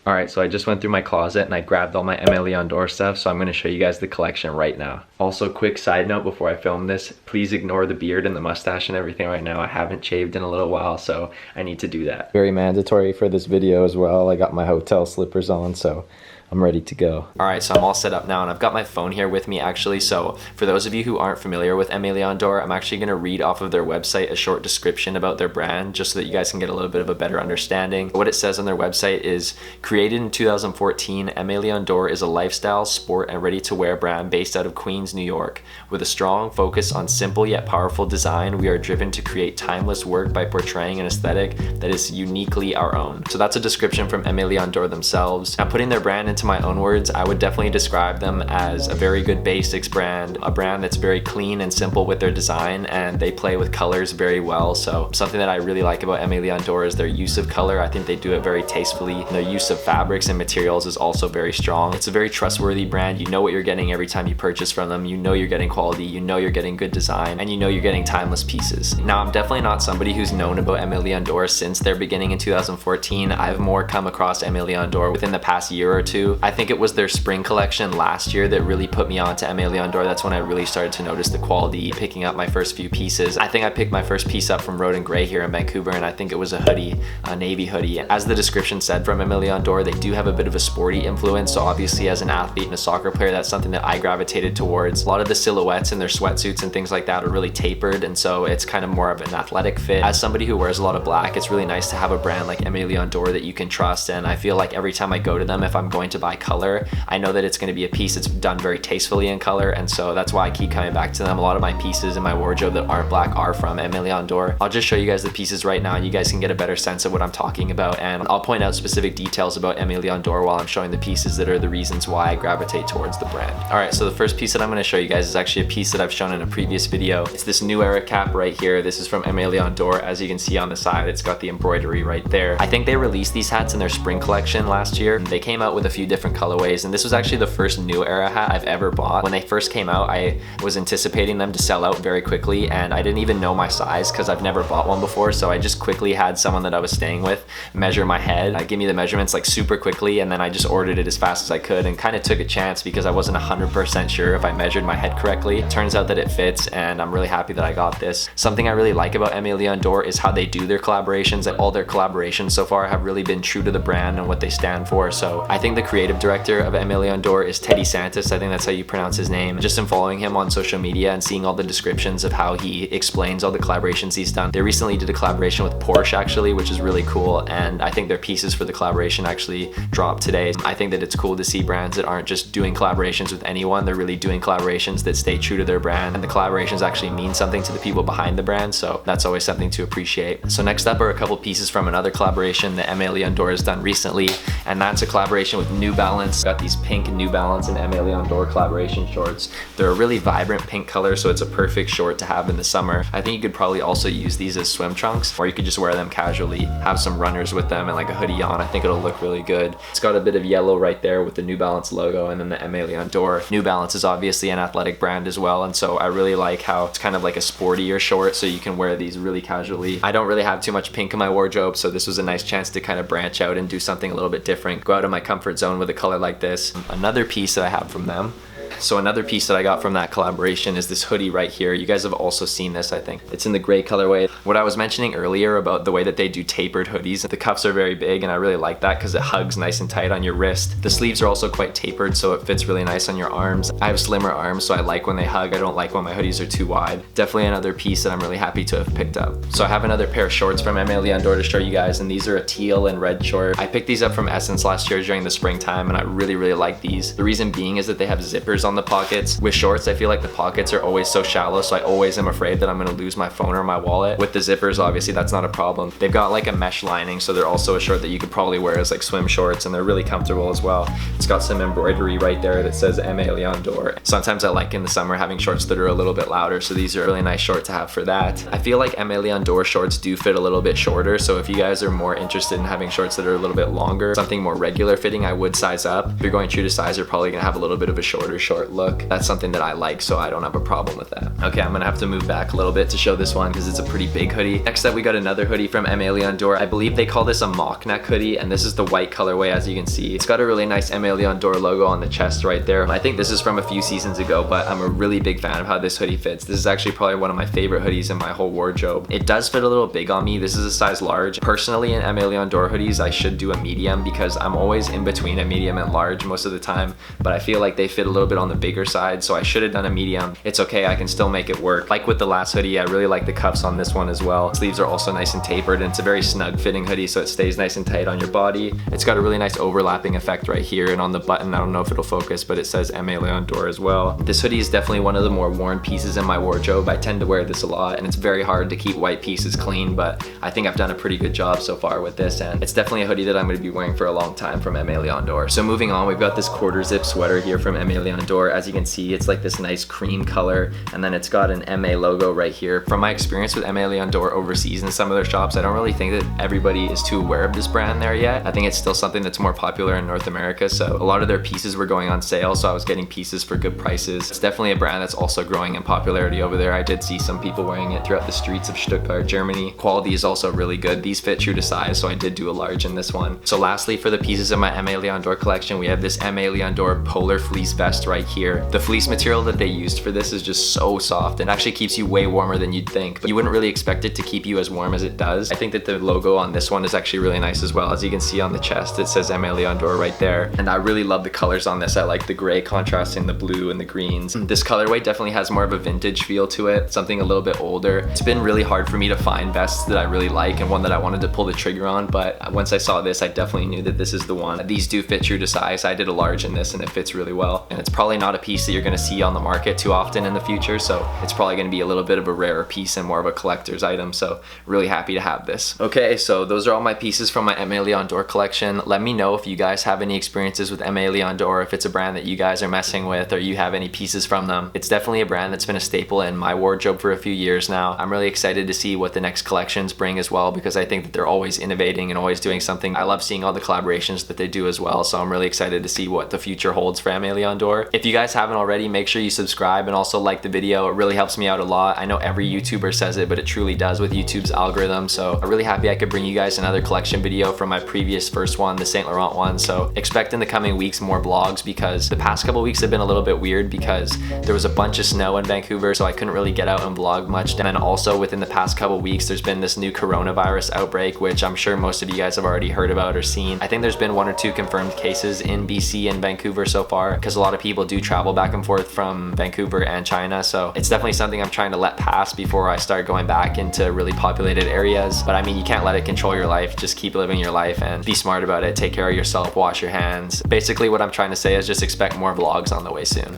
Alright, so I just went through my closet and I grabbed all my Aime Dore stuff, so I'm going to show you guys the collection right now. Also, quick side note before I film this, please ignore the beard and the mustache and everything right now. I haven't shaved in a little while, so I need to do that. Very mandatory for this video as well. I got my hotel slippers on, so I'm ready to go. Alright, so I'm all set up now and I've got my phone here with me actually. So for those of you who aren't familiar with Aime Dore, I'm actually going to read off of their website a short description about their brand just so that you guys can get a little bit of a better understanding. What it says on their website is, created in 2014, Aime Dore is a lifestyle, sport, and ready-to-wear brand based out of Queens, New York. With a strong focus on simple yet powerful design, we are driven to create timeless work by portraying an aesthetic that is uniquely our own. So that's a description from Aime Dore themselves. Now, putting their brand into my own words, I would definitely describe them as a very good basics brand, a brand that's very clean and simple with their design, and they play with colors very well. So something that I really like about Aime Dore is their use of color. I think they do it very tastefully. Their use of fabrics and materials is also very strong. It's a very trustworthy brand. You know what you're getting every time you purchase from them. You know you're getting quality, you know you're getting good design, and you know you're getting timeless pieces. Now, I'm definitely not somebody who's known about Aime Dore since their beginning in 2014. I've more come across Aime Dore within the past year or two. I think it was their spring collection last year that really put me on to Aime Dore. That's when I really started to notice the quality, picking up my first few pieces. I think I picked my first piece up from Road and Grey here in Vancouver, and I think it was a hoodie, a navy hoodie. As the description said from Aime Dore, they do have a bit of a sporty influence, so obviously as an athlete and a soccer player, that's something that I gravitated towards. A lot of the silhouettes in their sweatsuits and things like that are really tapered, and so it's kind of more of an athletic fit. As somebody who wears a lot of black, it's really nice to have a brand like Aime Dore that you can trust, and I feel like every time I go to them, if I'm going to buy color, I know that it's going to be a piece that's done very tastefully in color, and so that's why I keep coming back to them. A lot of my pieces in my wardrobe that aren't black are from Aime Dore. I'll just show you guys the pieces right now and you guys can get a better sense of what I'm talking about, and I'll point out specific details about Aime Dore while I'm showing the pieces that are the reasons why I gravitate towards the brand. Alright, so the first piece that I'm going to show you guys is actually a piece that I've shown in a previous video. It's this new era cap right here. This is from Aime Dore. As you can see on the side, it's got the embroidery right there. I think they released these hats in their spring collection last year. They came out with a few different colorways, and this was actually the first new era hat I've ever bought. When they first came out, I was anticipating them to sell out very quickly, and I didn't even know my size because I've never bought one before, so I just quickly had someone that I was staying with measure my head, give me the measurements like super quickly, and then I just ordered it as fast as I could and kind of took a chance because I wasn't 100% sure if I measured my head correctly. It turns out that it fits, and I'm really happy that I got this. Something I really like about Aime Dore is how they do their collaborations. Like, all their collaborations so far have really been true to the brand and what they stand for. So I think the creative director of Aime Dore is Teddy Santis. I think that's how you pronounce his name. Just in following him on social media and seeing all the descriptions of how he explains all the collaborations he's done. They recently did a collaboration with Porsche actually, which is really cool, and I think their pieces for the collaboration actually dropped today. I think that it's cool to see brands that aren't just doing collaborations with anyone. They're really doing collaborations that stay true to their brand, and the collaborations actually mean something to the people behind the brand, so that's always something to appreciate. So next up are a couple pieces from another collaboration that Aime Dore has done recently, and that's a collaboration with New Balance. Got these pink New Balance and Aime Dore collaboration shorts. They're a really vibrant pink color, so it's a perfect short to have in the summer. I think you could probably also use these as swim trunks, or you could just wear them casually, have some runners with them and like a hoodie on. I think it'll look really good. It's got a bit of yellow right there with the New Balance logo and then the Aime Dore. New Balance is obviously an athletic brand as well, and so I really like how it's kind of like a sportier short, so you can wear these really casually. I don't really have too much pink in my wardrobe, so this was a nice chance to kind of branch out and do something a little bit different, go out of my comfort zone with a color like this. Another piece that I have from them, so another piece that I got from that collaboration is this hoodie right here. You guys have also seen this, I think. It's in the gray colorway. What I was mentioning earlier about the way that they do tapered hoodies, the cuffs are very big, and I really like that because it hugs nice and tight on your wrist. The sleeves are also quite tapered, so it fits really nice on your arms. I have slimmer arms, so I like when they hug. I don't like when my hoodies are too wide. Definitely another piece that I'm really happy to have picked up. So I have another pair of shorts from Aime Dore to show you guys, and these are a teal and red short. I picked these up from Essence last year during the springtime, and I really like these. The reason being is that they have zippers on the pockets. With shorts, I feel like the pockets are always so shallow, so I always am afraid that I'm gonna lose my phone or my wallet. With the zippers, obviously that's not a problem. They've got like a mesh lining, so they're also a short that you could probably wear as like swim shorts, and they're really comfortable as well. It's got some embroidery right there that says Aime Dore. Sometimes I like in the summer having shorts that are a little bit louder, so these are a really nice short to have for that. I feel like Aime Dore shorts do fit a little bit shorter, so if you guys are more interested in having shorts that are a little bit longer, something more regular fitting, I would size up. If you're going true to size, you're probably gonna have a little bit of a shorter short look. That's something that I like, so I don't have a problem with that. Okay, I'm gonna have to move back a little bit to show this one because it's a pretty big hoodie. Next up, we got another hoodie from Aime Dore. I believe they call this a mock neck hoodie, and this is the white colorway, as you can see. It's got a really nice Aime Dore logo on the chest right there. I think this is from a few seasons ago, but I'm a really big fan of how this hoodie fits. This is actually probably one of my favorite hoodies in my whole wardrobe. It does fit a little big on me. This is a size large. Personally, in Aime Dore hoodies, I should do a medium because I'm always in between a medium and large most of the time, but I feel like they fit a little bit on the bigger side, so I should have done a medium. It's okay, I can still make it work. Like with the last hoodie, I really like the cuffs on this one as well. Sleeves are also nice and tapered, and it's a very snug fitting hoodie, so it stays nice and tight on your body. It's got a really nice overlapping effect right here, and on the button, I don't know if it'll focus, but it says Aime Dore as well. This hoodie is definitely one of the more worn pieces in my wardrobe. I tend to wear this a lot, and it's very hard to keep white pieces clean, but I think I've done a pretty good job so far with this, and it's definitely a hoodie that I'm going to be wearing for a long time from Aime Dore. So moving on, we've got this quarter zip sweater here from Aime Dore. As you can see, it's like this nice cream color, and then it's got an MA logo right here. From my experience with Aime Dore overseas in some of their shops, I don't really think that everybody is too aware of this brand there yet. I think it's still something that's more popular in North America, so a lot of their pieces were going on sale, so I was getting pieces for good prices. It's definitely a brand that's also growing in popularity over there. I did see some people wearing it throughout the streets of Stuttgart, Germany. Quality is also really good. These fit true to size, so I did do a large in this one. So lastly, for the pieces in my Aime Dore collection, we have this Aime Dore polar fleece vest right here. The fleece material that they used for this is just so soft and actually keeps you way warmer than you'd think, but you wouldn't really expect it to keep you as warm as it does. I think that the logo on this one is actually really nice as well. As you can see on the chest, it says Aime Dore right there, and I really love the colors on this. I like the gray contrasting the blue and the greens. This colorway definitely has more of a vintage feel to it, something a little bit older. It's been really hard for me to find vests that I really like and one that I wanted to pull the trigger on, but once I saw this, I definitely knew that this is the one. These do fit true to size. I did a large in this and it fits really well, and it's probably not a piece that you're going to see on the market too often in the future, so it's probably going to be a little bit of a rarer piece and more of a collector's item, so really happy to have this. Okay, so those are all my pieces from my Aime Dore collection. Let me know if you guys have any experiences with Aime Dore, if it's a brand that you guys are messing with or you have any pieces from them. It's definitely a brand that's been a staple in my wardrobe for a few years now. I'm really excited to see what the next collections bring as well, because I think that they're always innovating and always doing something. I love seeing all the collaborations that they do as well, so I'm really excited to see what the future holds for Aime Dore. If you guys haven't already, make sure you subscribe and also like the video. It really helps me out a lot. I know every YouTuber says it, but it truly does with YouTube's algorithm, so I'm really happy I could bring you guys another collection video from my previous first one, the Saint Laurent one. So expect in the coming weeks more vlogs, because the past couple weeks have been a little bit weird because there was a bunch of snow in Vancouver, so I couldn't really get out and vlog much. And then also within the past couple weeks, there's been this new coronavirus outbreak, which I'm sure most of you guys have already heard about or seen. I think there's been 1 or 2 confirmed cases in BC and Vancouver so far, because a lot of people do travel back and forth from Vancouver and China, so it's definitely something I'm trying to let pass before I start going back into really populated areas. But I mean, you can't let it control your life. Just keep living your life and be smart about it. Take care of yourself, wash your hands. Basically what I'm trying to say is just expect more vlogs on the way soon.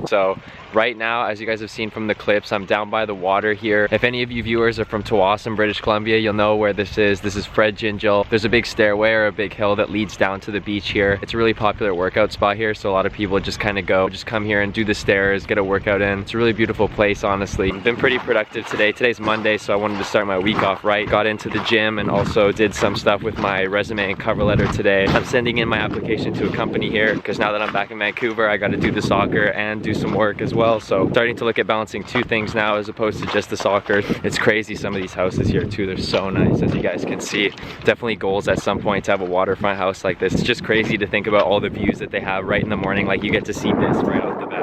So right now, as you guys have seen from the clips, I'm down by the water here. If any of you viewers are from Tsawwassen, British Columbia, you'll know where this is. This is Fred Gingell. There's a big stairway or a big hill that leads down to the beach here. It's a really popular workout spot here, so a lot of people just kind of come here and do the stairs, get a workout in. It's a really beautiful place, honestly. I've been pretty productive today. Today's Monday, so I wanted to start my week off right. Got into the gym and also did some stuff with my resume and cover letter today. I'm sending in my application to a company here because now that I'm back in Vancouver, I got to do the soccer and do some work as well. So starting to look at balancing 2 things now as opposed to just the soccer. It's crazy, some of these houses here too. They're so nice, as you guys can see. Definitely goals at some point to have a waterfront house like this. It's just crazy to think about all the views that they have right in the morning. Like, you get to see this right off the bat.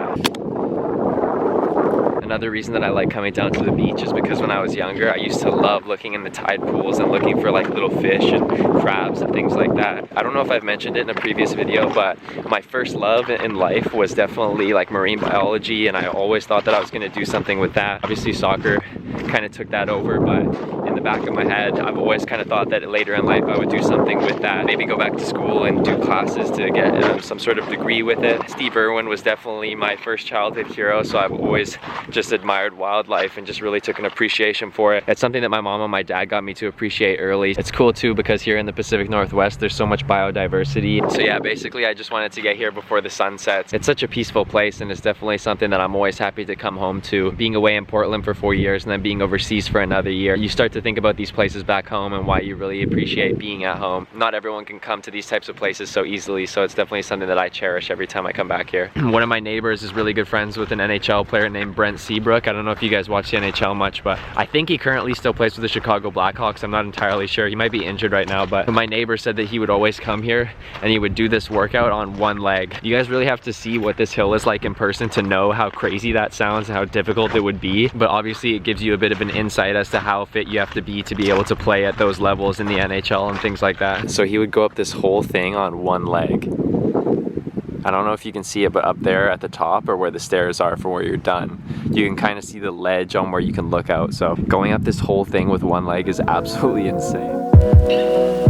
Another reason that I like coming down to the beach is because when I was younger, I used to love looking in the tide pools and looking for like little fish and crabs and things like that. I don't know if I've mentioned it in a previous video, but my first love in life was definitely like marine biology, and I always thought that I was going to do something with that. Obviously soccer kind of took that over, but in the back of my head, I've always kind of thought that later in life I would do something with that. Maybe go back to school and do classes to get some sort of degree with it. Steve Irwin was definitely my first childhood hero, so I've always just admired wildlife and just really took an appreciation for it. It's something that my mom and my dad got me to appreciate early. It's cool too because here in the Pacific Northwest there's so much biodiversity. So yeah, basically I just wanted to get here before the sun sets. It's such a peaceful place, and it's definitely something that I'm always happy to come home to. Being away in Portland for 4 years and then being overseas for another year, you start to think about these places back home and why you really appreciate being at home. Not everyone can come to these types of places so easily, so it's definitely something that I cherish every time I come back here. One of my neighbors is really good friends with an NHL player named Brent Seabrook. I don't know if you guys watch the NHL much, but I think he currently still plays with the Chicago Blackhawks. I'm not entirely sure. He might be injured right now, but my neighbor said that he would always come here and he would do this workout on one leg. You guys really have to see what this hill is like in person to know how crazy that sounds and how difficult it would be. But obviously it gives you a bit of an insight as to how fit you have to be able to play at those levels in the NHL and things like that. So he would go up this whole thing on one leg. I don't know if you can see it, but up there at the top or where the stairs are for where you're done, you can kind of see the ledge on where you can look out. So going up this whole thing with one leg is absolutely insane.